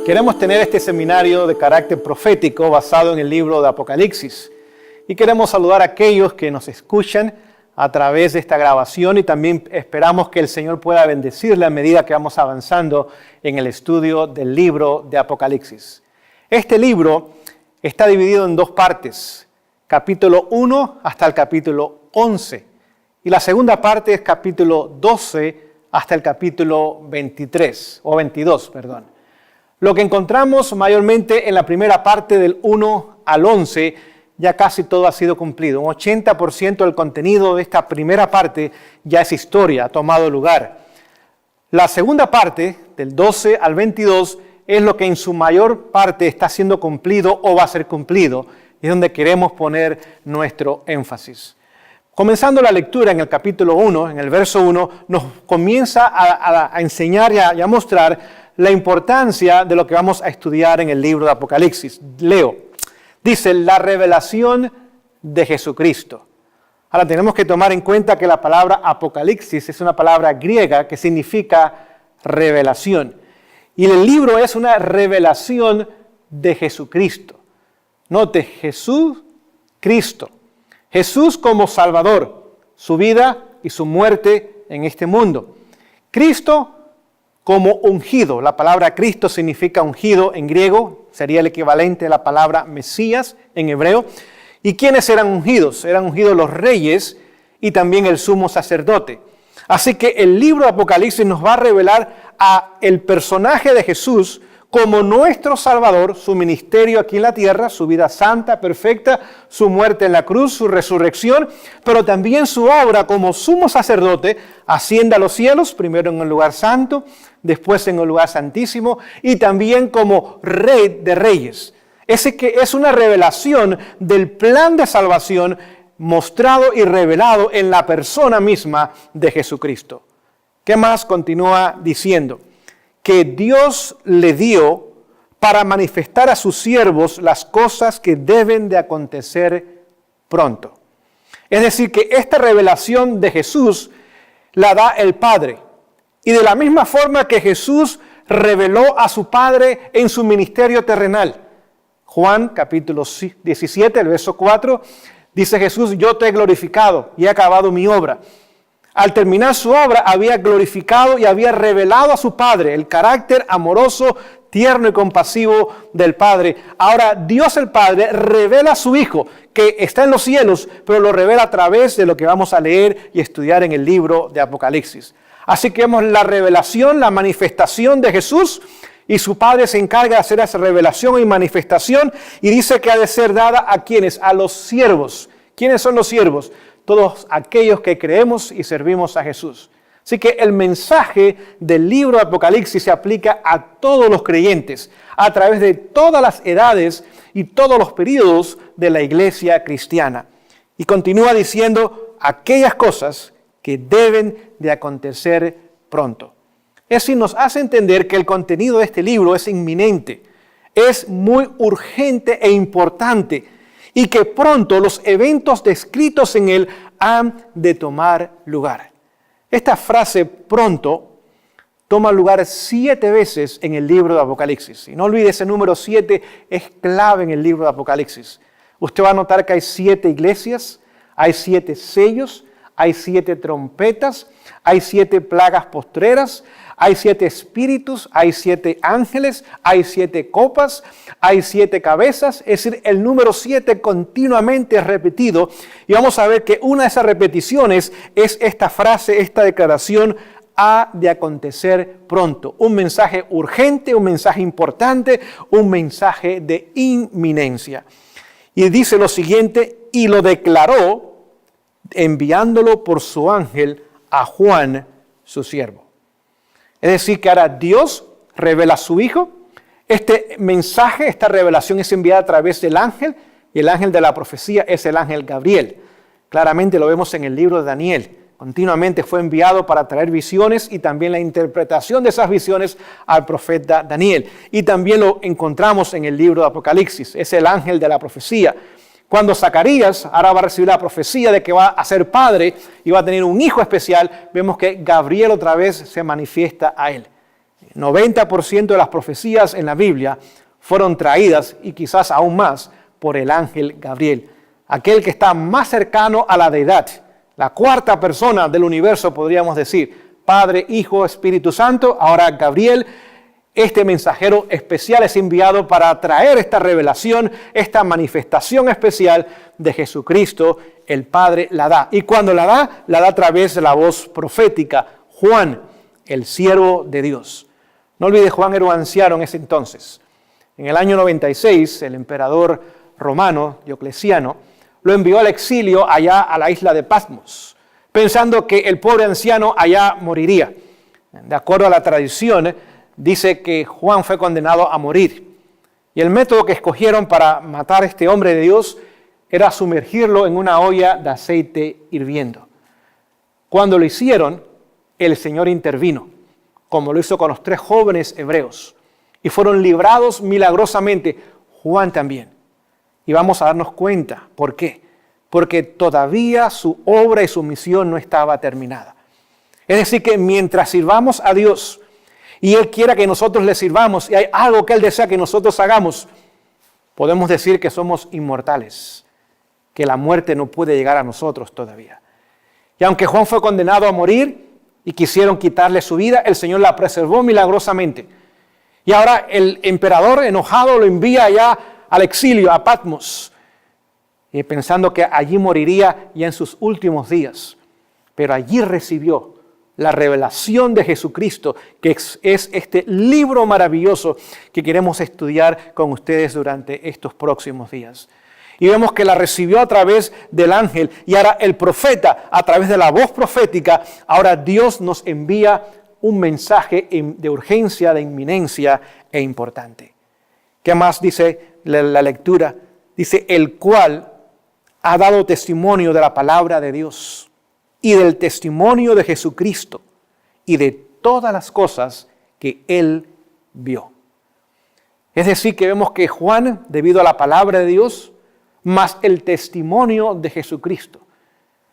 Queremos tener este seminario de carácter profético basado en el libro de Apocalipsis. Y queremos saludar a aquellos que nos escuchan a través de esta grabación y también esperamos que el Señor pueda bendecirle a medida que vamos avanzando en el estudio del libro de Apocalipsis. Este libro está dividido en dos partes, capítulo 1 hasta el capítulo 11. Y la segunda parte es capítulo 12 hasta el capítulo 22, perdón. Lo que encontramos mayormente en la primera parte del 1 al 11, ya casi todo ha sido cumplido. Un 80% del contenido de esta primera parte ya es historia, ha tomado lugar. La segunda parte, del 12 al 22, es lo que en su mayor parte está siendo cumplido o va a ser cumplido. Es donde queremos poner nuestro énfasis. Comenzando la lectura en el capítulo 1, en el verso 1, nos comienza a enseñar y a mostrar la importancia de lo que vamos a estudiar en el libro de Apocalipsis. Leo. Dice, la revelación de Jesucristo. Ahora tenemos que tomar en cuenta que la palabra Apocalipsis es una palabra griega que significa revelación. Y el libro es una revelación de Jesucristo. Note, Jesús, Cristo. Jesús como Salvador, su vida y su muerte en este mundo. Cristo como ungido. La palabra Cristo significa ungido en griego, sería el equivalente a la palabra Mesías en hebreo. ¿Y quiénes eran ungidos? Eran ungidos los reyes y también el sumo sacerdote. Así que el libro de Apocalipsis nos va a revelar a el personaje de Jesús como nuestro Salvador, su ministerio aquí en la tierra, su vida santa, perfecta, su muerte en la cruz, su resurrección, pero también su obra como sumo sacerdote, asciende a los cielos, primero en el lugar santo, después en el lugar santísimo, y también como Rey de Reyes. Ese que es una revelación del plan de salvación mostrado y revelado en la persona misma de Jesucristo. ¿Qué más continúa diciendo? Que Dios le dio para manifestar a sus siervos las cosas que deben de acontecer pronto. Es decir, que esta revelación de Jesús la da el Padre. Y de la misma forma que Jesús reveló a su Padre en su ministerio terrenal. Juan capítulo 17, el verso 4, dice Jesús, yo te he glorificado y he acabado mi obra. Al terminar su obra había glorificado y había revelado a su Padre el carácter amoroso, tierno y compasivo del Padre. Ahora Dios el Padre revela a su Hijo que está en los cielos, pero lo revela a través de lo que vamos a leer y estudiar en el libro de Apocalipsis. Así que vemos la revelación, la manifestación de Jesús y su Padre se encarga de hacer esa revelación y manifestación y dice que ha de ser dada a quienes, a los siervos. ¿Quiénes son los siervos? Todos aquellos que creemos y servimos a Jesús. Así que el mensaje del libro de Apocalipsis se aplica a todos los creyentes, a través de todas las edades y todos los periodos de la iglesia cristiana. Y continúa diciendo aquellas cosas que deben de acontecer pronto. Eso nos hace entender que el contenido de este libro es inminente, es muy urgente e importante, y que pronto los eventos descritos en él han de tomar lugar. Esta frase pronto toma lugar 7 veces en el libro de Apocalipsis. Y no olvide, ese número 7 es clave en el libro de Apocalipsis. Usted va a notar que hay 7 iglesias, hay 7 sellos, hay 7 trompetas, hay 7 plagas postreras, hay 7 espíritus, hay 7 ángeles, hay 7 copas, hay 7 cabezas. Es decir, el número 7 continuamente es repetido. Y vamos a ver que una de esas repeticiones es esta frase, esta declaración, ha de acontecer pronto. Un mensaje urgente, un mensaje importante, un mensaje de inminencia. Y dice lo siguiente, y lo declaró enviándolo por su ángel a Juan, su siervo. Es decir, que ahora Dios revela a su Hijo. Este mensaje, esta revelación es enviada a través del ángel, y el ángel de la profecía es el ángel Gabriel. Claramente lo vemos en el libro de Daniel. Continuamente fue enviado para traer visiones y también la interpretación de esas visiones al profeta Daniel. Y también lo encontramos en el libro de Apocalipsis. Es el ángel de la profecía. Cuando Zacarías ahora va a recibir la profecía de que va a ser padre y va a tener un hijo especial, vemos que Gabriel otra vez se manifiesta a él. 90% de las profecías en la Biblia fueron traídas, y quizás aún más, por el ángel Gabriel, aquel que está más cercano a la deidad, la cuarta persona del universo, podríamos decir, Padre, Hijo, Espíritu Santo. Ahora Gabriel, este mensajero especial, es enviado para traer esta revelación, esta manifestación especial de Jesucristo. El Padre la da, y cuando la da a través de la voz profética, Juan, el siervo de Dios. No olvide, Juan era un anciano en ese entonces. En el año 96, el emperador romano, Diocleciano, lo envió al exilio allá a la isla de Patmos, pensando que el pobre anciano allá moriría. De acuerdo a la tradición, dice que Juan fue condenado a morir. Y el método que escogieron para matar a este hombre de Dios era sumergirlo en una olla de aceite hirviendo. Cuando lo hicieron, el Señor intervino, como lo hizo con los 3 jóvenes hebreos, y fueron librados milagrosamente. Juan también. Y vamos a darnos cuenta. ¿Por qué? Porque todavía su obra y su misión no estaba terminada. Es decir, que mientras sirvamos a Dios y Él quiera que nosotros le sirvamos, y hay algo que Él desea que nosotros hagamos, podemos decir que somos inmortales, que la muerte no puede llegar a nosotros todavía. Y aunque Juan fue condenado a morir y quisieron quitarle su vida, el Señor la preservó milagrosamente. Y ahora el emperador enojado lo envía allá al exilio, a Patmos, pensando que allí moriría ya en sus últimos días. Pero allí recibió la revelación de Jesucristo, que es este libro maravilloso que queremos estudiar con ustedes durante estos próximos días. Y vemos que la recibió a través del ángel, y ahora el profeta, a través de la voz profética, ahora Dios nos envía un mensaje de urgencia, de inminencia e importante. ¿Qué más dice la lectura? Dice, el cual ha dado testimonio de la palabra de Dios y del testimonio de Jesucristo y de todas las cosas que Él vio. Es decir, que vemos que Juan, debido a la palabra de Dios, más el testimonio de Jesucristo.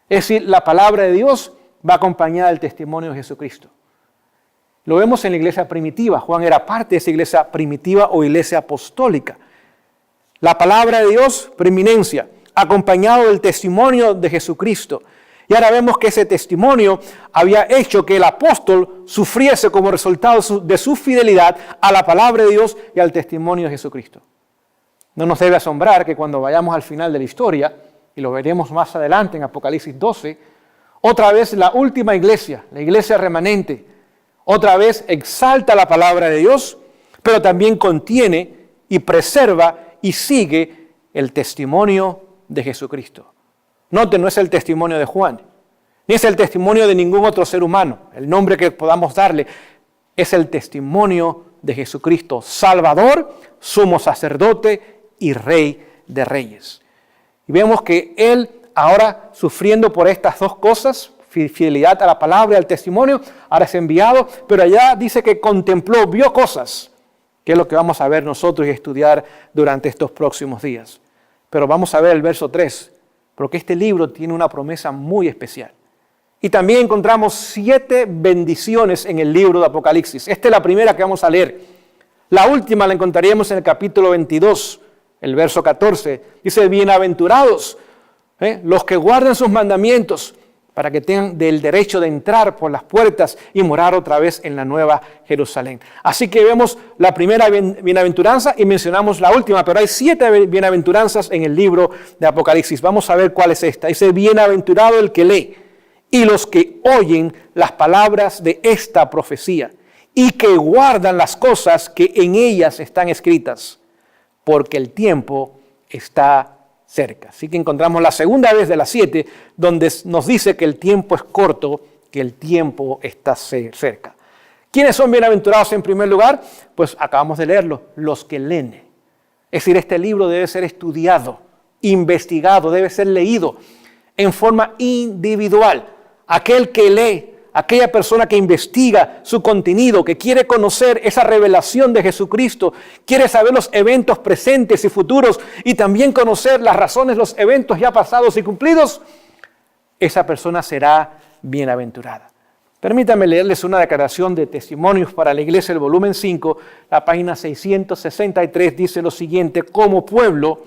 Es decir, la palabra de Dios va acompañada del testimonio de Jesucristo. Lo vemos en la iglesia primitiva. Juan era parte de esa iglesia primitiva o iglesia apostólica. La palabra de Dios, preeminencia, acompañado del testimonio de Jesucristo. Y ahora vemos que ese testimonio había hecho que el apóstol sufriese como resultado de su fidelidad a la palabra de Dios y al testimonio de Jesucristo. No nos debe asombrar que cuando vayamos al final de la historia, y lo veremos más adelante en Apocalipsis 12, otra vez la última iglesia, la iglesia remanente, otra vez exalta la palabra de Dios, pero también contiene y preserva y sigue el testimonio de Jesucristo. Note, no es el testimonio de Juan, ni es el testimonio de ningún otro ser humano, el nombre que podamos darle, es el testimonio de Jesucristo, Salvador, sumo sacerdote y Rey de Reyes. Y vemos que Él, ahora sufriendo por estas dos cosas, fidelidad a la palabra y al testimonio, ahora es enviado, pero allá dice que contempló, vio cosas, que es lo que vamos a ver nosotros y estudiar durante estos próximos días. Pero vamos a ver el verso 3, porque este libro tiene una promesa muy especial. Y también encontramos 7 bendiciones en el libro de Apocalipsis. Esta es la primera que vamos a leer. La última la encontraríamos en el capítulo 22, el verso 14. Dice, bienaventurados los que guardan sus mandamientos, para que tengan el derecho de entrar por las puertas y morar otra vez en la nueva Jerusalén. Así que vemos la primera bienaventuranza y mencionamos la última, pero hay 7 bienaventuranzas en el libro de Apocalipsis. Vamos a ver cuál es esta. Dice, bienaventurado el que lee y los que oyen las palabras de esta profecía y que guardan las cosas que en ellas están escritas, porque el tiempo está cerca. Así que encontramos la segunda vez de las 7 donde nos dice que el tiempo es corto, que el tiempo está cerca. ¿Quiénes son bienaventurados en primer lugar? Pues acabamos de leerlo, los que leen. Es decir, este libro debe ser estudiado, investigado, debe ser leído en forma individual. Aquel que lee, aquella persona que investiga su contenido, que quiere conocer esa revelación de Jesucristo, quiere saber los eventos presentes y futuros y también conocer las razones, los eventos ya pasados y cumplidos, esa persona será bienaventurada. Permítanme leerles una declaración de testimonios para la iglesia, el volumen 5, la página 663, dice lo siguiente: como pueblo,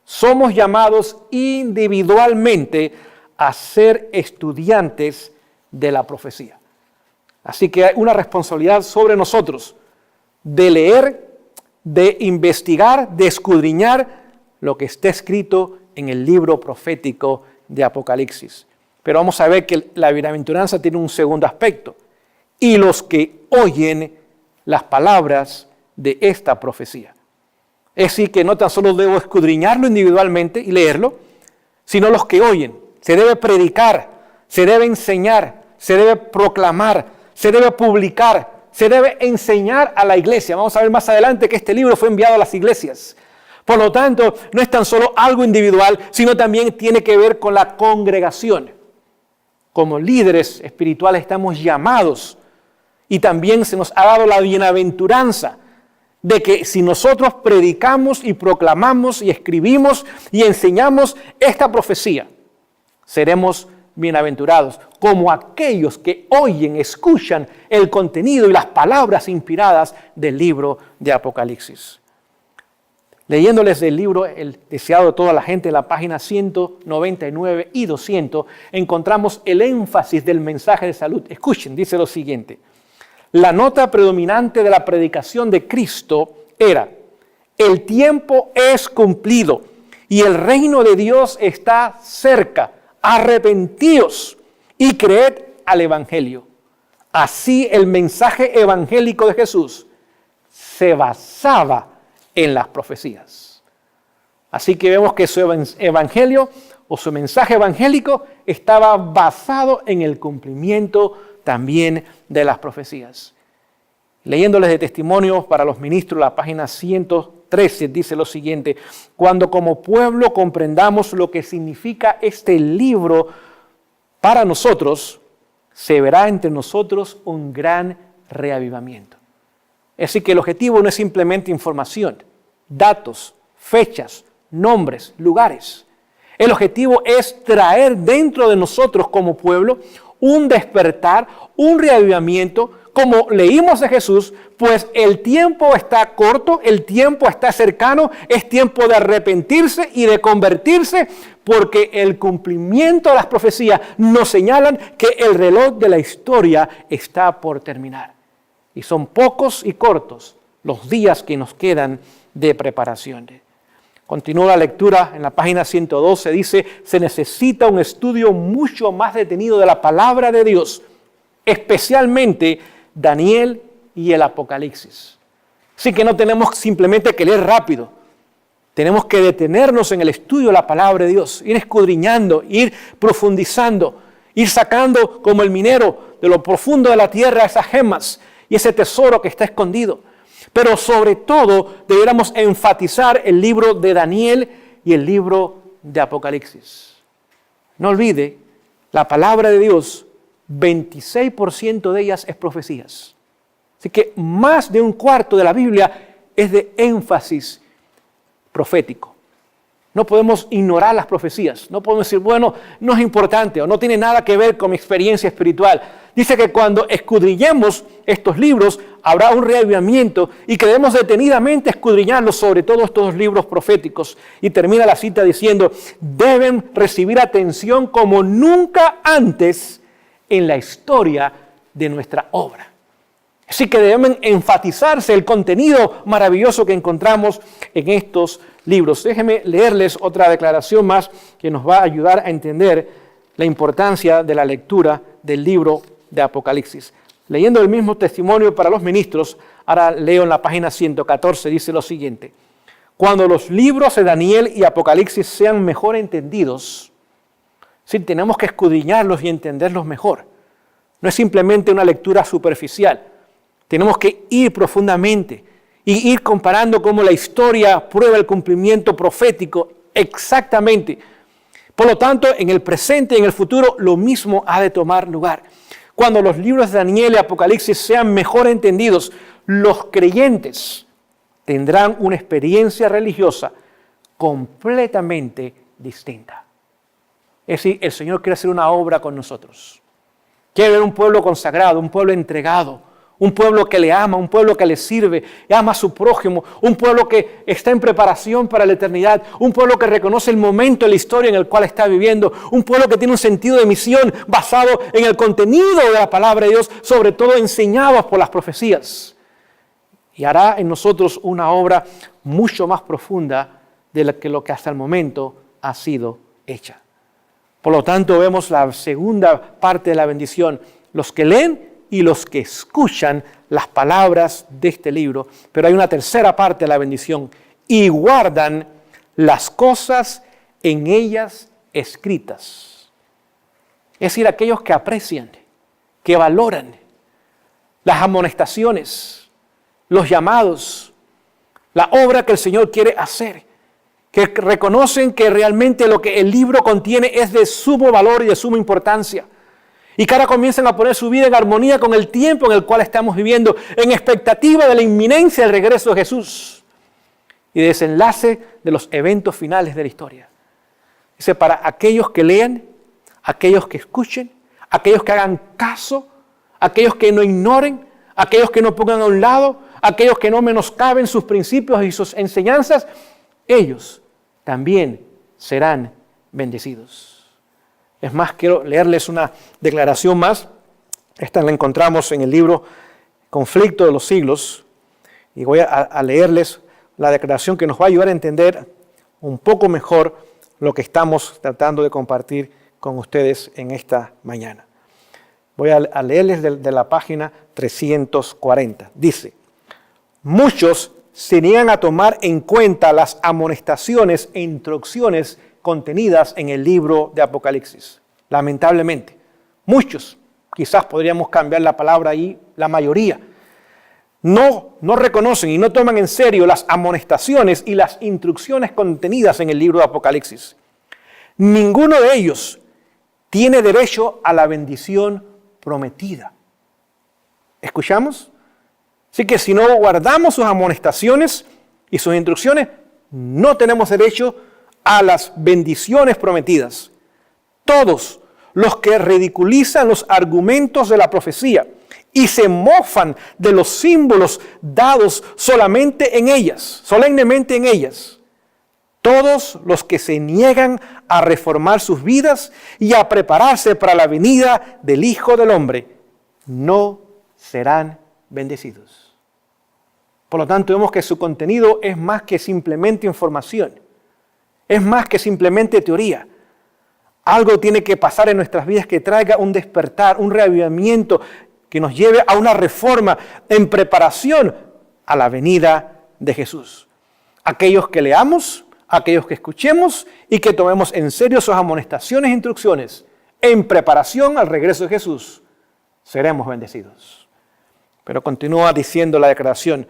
somos llamados individualmente a ser estudiantes de la profecía. Así que hay una responsabilidad sobre nosotros de leer, de investigar, de escudriñar lo que está escrito en el libro profético de Apocalipsis. Pero vamos a ver que la bienaventuranza tiene un segundo aspecto. Y los que oyen las palabras de esta profecía. Es decir, que no tan solo debo escudriñarlo individualmente y leerlo, sino los que oyen. Se debe predicar, se debe enseñar, se debe proclamar, se debe publicar, se debe enseñar a la iglesia. Vamos a ver más adelante que este libro fue enviado a las iglesias. Por lo tanto, no es tan solo algo individual, sino también tiene que ver con la congregación. Como líderes espirituales estamos llamados y también se nos ha dado la bienaventuranza de que si nosotros predicamos y proclamamos y escribimos y enseñamos esta profecía, seremos bienaventurados, como aquellos que oyen, escuchan el contenido y las palabras inspiradas del libro de Apocalipsis. Leyéndoles del libro El deseado de toda la gente, en la página 199 y 200, encontramos el énfasis del mensaje de salud. Escuchen, dice lo siguiente: la nota predominante de la predicación de Cristo era: el tiempo es cumplido y el reino de Dios está cerca. Arrepentíos y creed al Evangelio. Así el mensaje evangélico de Jesús se basaba en las profecías. Así que vemos que su evangelio o su mensaje evangélico estaba basado en el cumplimiento también de las profecías. Leyéndoles de testimonios para los ministros, la página 113 dice lo siguiente: cuando como pueblo comprendamos lo que significa este libro para nosotros, se verá entre nosotros un gran reavivamiento. Es decir, que el objetivo no es simplemente información, datos, fechas, nombres, lugares. El objetivo es traer dentro de nosotros como pueblo un despertar, un reavivamiento, como leímos de Jesús, pues el tiempo está corto, el tiempo está cercano, es tiempo de arrepentirse y de convertirse, porque el cumplimiento de las profecías nos señalan que el reloj de la historia está por terminar. Y son pocos y cortos los días que nos quedan de preparación. Continúa la lectura en la página 112, dice: se necesita un estudio mucho más detenido de la palabra de Dios, especialmente Daniel y el Apocalipsis. Así que no tenemos simplemente que leer rápido, tenemos que detenernos en el estudio de la palabra de Dios, ir escudriñando, ir profundizando, ir sacando como el minero de lo profundo de la tierra esas gemas y ese tesoro que está escondido. Pero sobre todo deberíamos enfatizar el libro de Daniel y el libro de Apocalipsis. No olvide, la palabra de Dios, 26% de ellas es profecías. Así que más de un cuarto de la Biblia es de énfasis profético. No podemos ignorar las profecías. No podemos decir, bueno, no es importante o no tiene nada que ver con mi experiencia espiritual. Dice que cuando escudriñemos estos libros, habrá un reavivamiento y que debemos detenidamente escudriñarlos, sobre todo estos libros proféticos. Y termina la cita diciendo: deben recibir atención como nunca antes en la historia de nuestra obra. Así que deben enfatizarse el contenido maravilloso que encontramos en estos libros. Déjenme leerles otra declaración más que nos va a ayudar a entender la importancia de la lectura del libro de Apocalipsis. Leyendo el mismo testimonio para los ministros, ahora leo en la página 114, dice lo siguiente: cuando los libros de Daniel y Apocalipsis sean mejor entendidos, sí, tenemos que escudriñarlos y entenderlos mejor. No es simplemente una lectura superficial. Tenemos que ir profundamente y ir comparando cómo la historia prueba el cumplimiento profético exactamente. Por lo tanto, en el presente y en el futuro, lo mismo ha de tomar lugar. Cuando los libros de Daniel y Apocalipsis sean mejor entendidos, los creyentes tendrán una experiencia religiosa completamente distinta. Es decir, el Señor quiere hacer una obra con nosotros. Quiere ver un pueblo consagrado, un pueblo entregado, un pueblo que le ama, un pueblo que le sirve, ama a su prójimo, un pueblo que está en preparación para la eternidad, un pueblo que reconoce el momento de la historia en el cual está viviendo, un pueblo que tiene un sentido de misión basado en el contenido de la palabra de Dios, sobre todo enseñados por las profecías. Y hará en nosotros una obra mucho más profunda de lo que hasta el momento ha sido hecha. Por lo tanto, vemos la segunda parte de la bendición, los que leen y los que escuchan las palabras de este libro. Pero hay una tercera parte de la bendición, y guardan las cosas en ellas escritas. Es decir, aquellos que aprecian, que valoran las amonestaciones, los llamados, la obra que el Señor quiere hacer, que reconocen que realmente lo que el libro contiene es de sumo valor y de suma importancia. Y que ahora comienzan a poner su vida en armonía con el tiempo en el cual estamos viviendo, en expectativa de la inminencia del regreso de Jesús y de desenlace de los eventos finales de la historia. Dice, para aquellos que lean, aquellos que escuchen, aquellos que hagan caso, aquellos que no ignoren, aquellos que no pongan a un lado, aquellos que no menoscaben sus principios y sus enseñanzas, ellos también serán bendecidos. Es más, quiero leerles una declaración más. Esta la encontramos en el libro Conflicto de los Siglos. Y voy a leerles la declaración que nos va a ayudar a entender un poco mejor lo que estamos tratando de compartir con ustedes en esta mañana. Voy a leerles de la página 340. Dice, muchos se niegan a tomar en cuenta las amonestaciones e instrucciones contenidas en el libro de Apocalipsis. Lamentablemente, muchos, quizás podríamos cambiar la palabra ahí, la mayoría, no reconocen y no toman en serio las amonestaciones y las instrucciones contenidas en el libro de Apocalipsis. Ninguno de ellos tiene derecho a la bendición prometida. ¿Escuchamos? Así que si no guardamos sus amonestaciones y sus instrucciones, no tenemos derecho a las bendiciones prometidas. Todos los que ridiculizan los argumentos de la profecía y se mofan de los símbolos dados solemnemente en ellas, todos los que se niegan a reformar sus vidas y a prepararse para la venida del Hijo del Hombre, no serán bendecidos. Por lo tanto, vemos que su contenido es más que simplemente información. Es más que simplemente teoría. Algo tiene que pasar en nuestras vidas que traiga un despertar, un reavivamiento, que nos lleve a una reforma en preparación a la venida de Jesús. Aquellos que leamos, aquellos que escuchemos y que tomemos en serio sus amonestaciones e instrucciones en preparación al regreso de Jesús, seremos bendecidos. Pero continúa diciendo la declaración,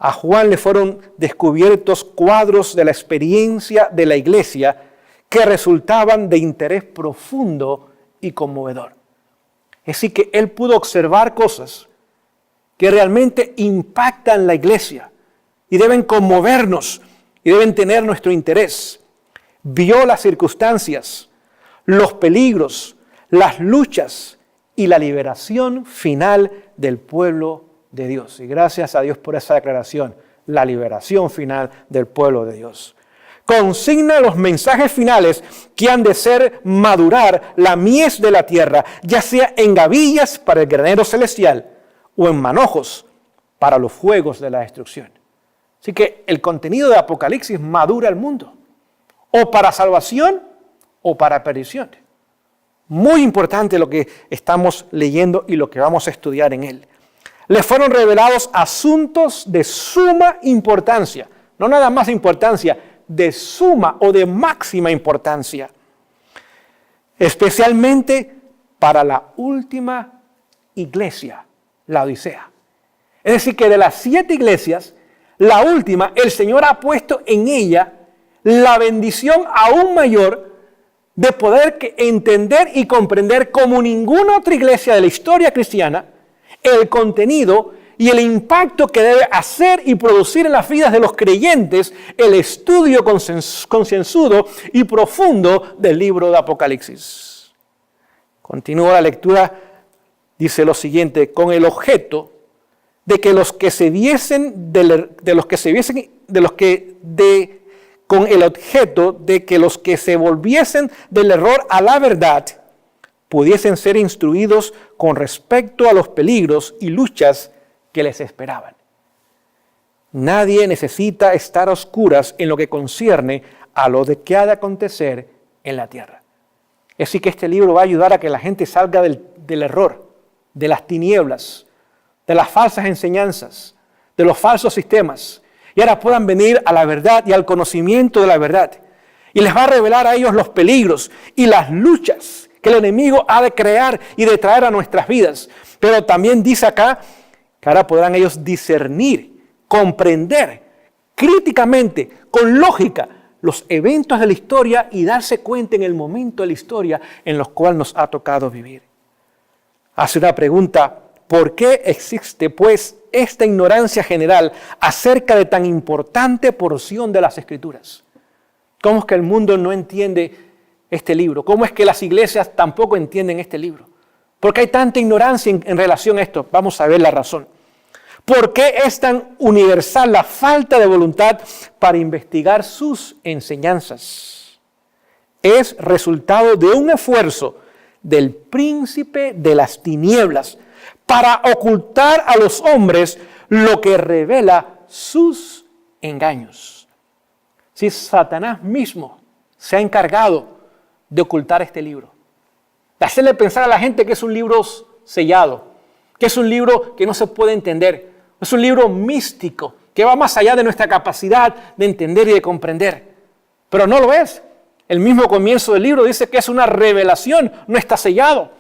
a Juan le fueron descubiertos cuadros de la experiencia de la iglesia que resultaban de interés profundo y conmovedor. Es decir, que él pudo observar cosas que realmente impactan la iglesia y deben conmovernos y deben tener nuestro interés. Vio las circunstancias, los peligros, las luchas y la liberación final del pueblo de Dios. Y gracias a Dios por esa declaración, la liberación final del pueblo de Dios. Consigna los mensajes finales que han de ser madurar la mies de la tierra, ya sea en gavillas para el granero celestial o en manojos para los fuegos de la destrucción. Así que el contenido de Apocalipsis madura el mundo, o para salvación o para perdición. Muy importante lo que estamos leyendo y lo que vamos a estudiar en él. Le fueron revelados asuntos de suma importancia, no nada más importancia, de suma o de máxima importancia, especialmente para la última iglesia, la Odisea. Es decir, que de las 7 iglesias, la última, el Señor ha puesto en ella la bendición aún mayor de poder entender y comprender como ninguna otra iglesia de la historia cristiana el contenido y el impacto que debe hacer y producir en las vidas de los creyentes el estudio concienzudo y profundo del libro de Apocalipsis. Continúa la lectura dice lo siguiente: con el objeto de que los que se viesen con el objeto de que los que se volviesen del error a la verdad pudiesen ser instruidos con respecto a los peligros y luchas que les esperaban. Nadie necesita estar a oscuras en lo que concierne a lo de que ha de acontecer en la tierra. Es decir, que este libro va a ayudar a que la gente salga del error, de las tinieblas, de las falsas enseñanzas, de los falsos sistemas, y ahora puedan venir a la verdad y al conocimiento de la verdad. Y les va a revelar a ellos los peligros y las luchas que el enemigo ha de crear y de traer a nuestras vidas. Pero también dice acá que ahora podrán ellos discernir, comprender críticamente, con lógica, los eventos de la historia y darse cuenta en el momento de la historia en los cuales nos ha tocado vivir. Hace una pregunta: ¿por qué existe pues esta ignorancia general acerca de tan importante porción de las Escrituras? ¿Cómo es que el mundo no entiende este libro? ¿Cómo es que las iglesias tampoco entienden este libro? ¿Por qué hay tanta ignorancia en relación a esto? Vamos a ver la razón. ¿Por qué es tan universal la falta de voluntad para investigar sus enseñanzas? Es resultado de un esfuerzo del príncipe de las tinieblas para ocultar a los hombres lo que revela sus engaños. Si Satanás mismo se ha encargado de ocultar este libro, de hacerle pensar a la gente que es un libro sellado, que es un libro que no se puede entender, es un libro místico, que va más allá de nuestra capacidad de entender y de comprender. Pero no lo es. El mismo comienzo del libro dice que es una revelación, no está sellado.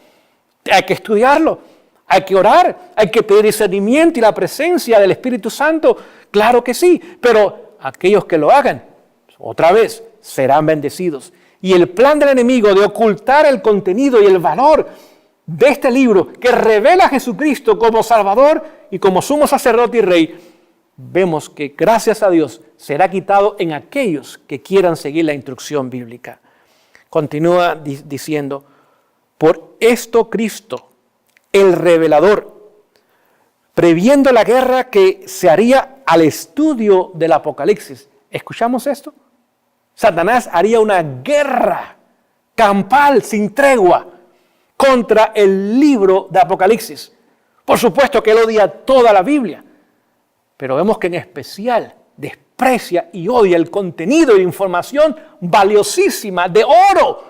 Hay que estudiarlo, hay que orar, hay que pedir discernimiento y la presencia del Espíritu Santo. Claro que sí, pero aquellos que lo hagan, otra vez, serán bendecidos. Y el plan del enemigo de ocultar el contenido y el valor de este libro que revela a Jesucristo como Salvador y como sumo sacerdote y rey, vemos que gracias a Dios será quitado en aquellos que quieran seguir la instrucción bíblica. Continúa diciendo: por esto Cristo, el revelador, previendo la guerra que se haría al estudio del Apocalipsis. ¿Escuchamos esto? Satanás haría una guerra campal sin tregua contra el libro de Apocalipsis. Por supuesto que él odia toda la Biblia, pero vemos que en especial desprecia y odia el contenido y información valiosísima de oro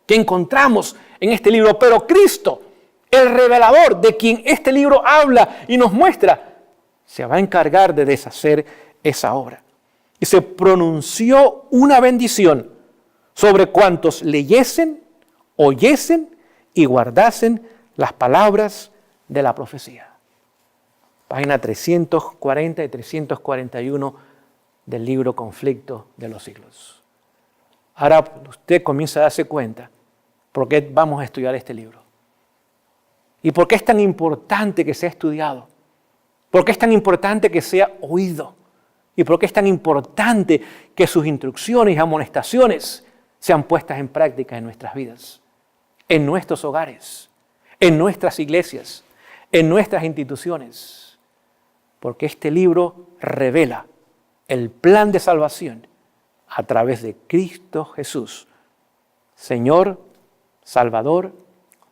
que encontramos en este libro. Pero Cristo, el revelador de quien este libro habla y nos muestra, se va a encargar de deshacer esa obra. Y se pronunció una bendición sobre cuantos leyesen, oyesen y guardasen las palabras de la profecía. Página 340 y 341 del libro Conflicto de los Siglos. Ahora usted comienza a darse cuenta por qué vamos a estudiar este libro. Y por qué es tan importante que sea estudiado. Por qué es tan importante que sea oído. Y por qué es tan importante que sus instrucciones y amonestaciones sean puestas en práctica en nuestras vidas, en nuestros hogares, en nuestras iglesias, en nuestras instituciones. Porque este libro revela el plan de salvación a través de Cristo Jesús, Señor, Salvador,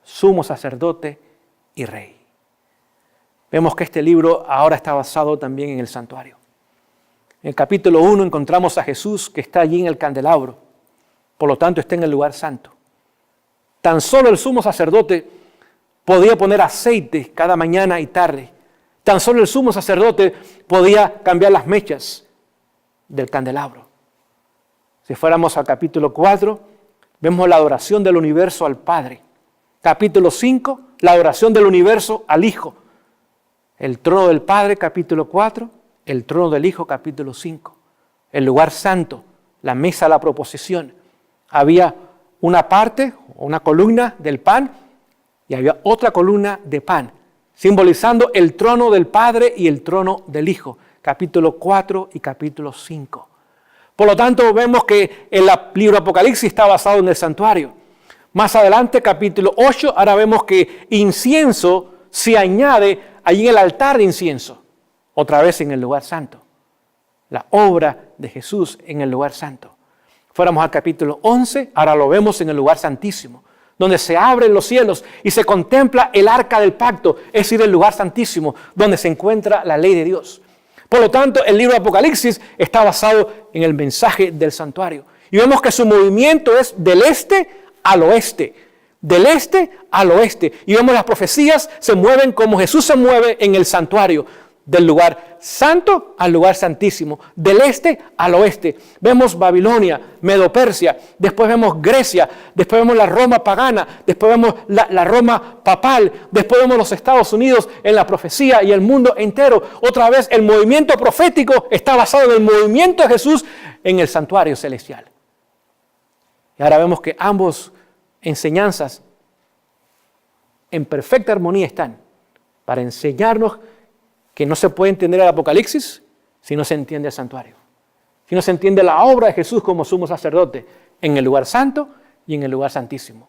Sumo Sacerdote y Rey. Vemos que este libro ahora está basado también en el santuario. En el capítulo 1 encontramos a Jesús que está allí en el candelabro, por lo tanto está en el lugar santo. Tan solo el sumo sacerdote podía poner aceite cada mañana y tarde. Tan solo el sumo sacerdote podía cambiar las mechas del candelabro. Si fuéramos al capítulo 4, vemos la adoración del universo al Padre. Capítulo 5, la adoración del universo al Hijo. El trono del Padre, capítulo 4, el trono del Hijo, capítulo 5. El lugar santo, la mesa de la proposición. Había una parte, una columna del pan, y había otra columna de pan, simbolizando el trono del Padre y el trono del Hijo, capítulo 4 y capítulo 5. Por lo tanto, vemos que el libro Apocalipsis está basado en el santuario. Más adelante, capítulo 8, ahora vemos que incienso se añade allí en el altar de incienso, otra vez en el lugar santo. La obra de Jesús en el lugar santo. Fuéramos al capítulo 11, ahora lo vemos en el lugar santísimo, donde se abren los cielos y se contempla el arca del pacto, es decir, el lugar santísimo, donde se encuentra la ley de Dios. Por lo tanto, el libro de Apocalipsis está basado en el mensaje del santuario. Y vemos que su movimiento es del este al oeste. Del este al oeste. Y vemos las profecías se mueven como Jesús se mueve en el santuario. Del lugar santo al lugar santísimo. Del este al oeste. Vemos Babilonia, Medo-Persia. Después vemos Grecia. Después vemos la Roma pagana. Después vemos la Roma papal. Después vemos los Estados Unidos en la profecía y el mundo entero. Otra vez el movimiento profético está basado en el movimiento de Jesús en el santuario celestial. Y ahora vemos que ambos enseñanzas en perfecta armonía están para enseñarnos que no se puede entender el Apocalipsis si no se entiende el santuario. Si no se entiende la obra de Jesús como sumo sacerdote en el lugar santo y en el lugar santísimo.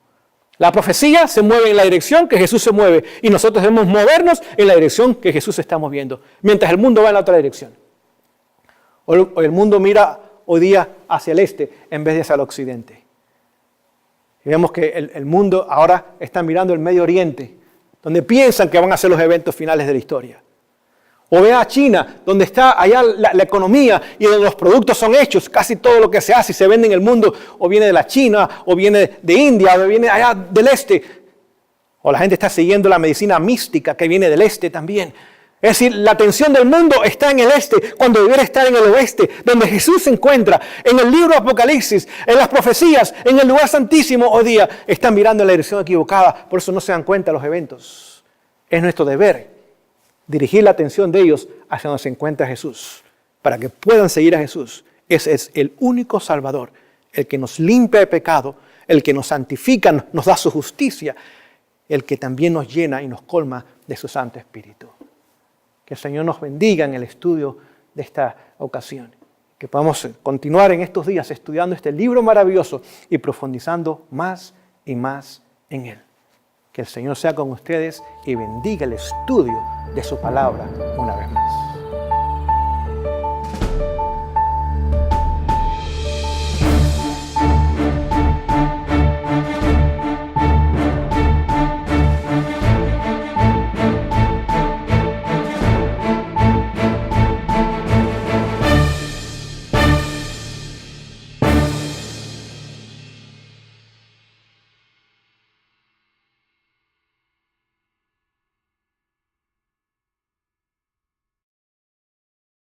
La profecía se mueve en la dirección que Jesús se mueve y nosotros debemos movernos en la dirección que Jesús está moviendo, mientras el mundo va en la otra dirección. Hoy el mundo mira hoy día hacia el este en vez de hacia el occidente. Y vemos que el mundo ahora está mirando el Medio Oriente, donde piensan que van a ser los eventos finales de la historia. O ve a China, donde está allá la economía y donde los productos son hechos. Casi todo lo que se hace y se vende en el mundo o viene de la China, o viene de India, o viene allá del este. O la gente está siguiendo la medicina mística que viene del este también. Es decir, la atención del mundo está en el este, cuando debiera estar en el oeste, donde Jesús se encuentra. En el libro de Apocalipsis, en las profecías, en el lugar santísimo, hoy día están mirando en la dirección equivocada. Por eso no se dan cuenta los eventos. Es nuestro deber dirigir la atención de ellos hacia donde se encuentra Jesús, para que puedan seguir a Jesús. Ese es el único Salvador, el que nos limpia de pecado, el que nos santifica, nos da su justicia, el que también nos llena y nos colma de su Santo Espíritu. Que el Señor nos bendiga en el estudio de esta ocasión. Que podamos continuar en estos días estudiando este libro maravilloso y profundizando más y más en él. Que el Señor sea con ustedes y bendiga el estudio de su palabra una vez más.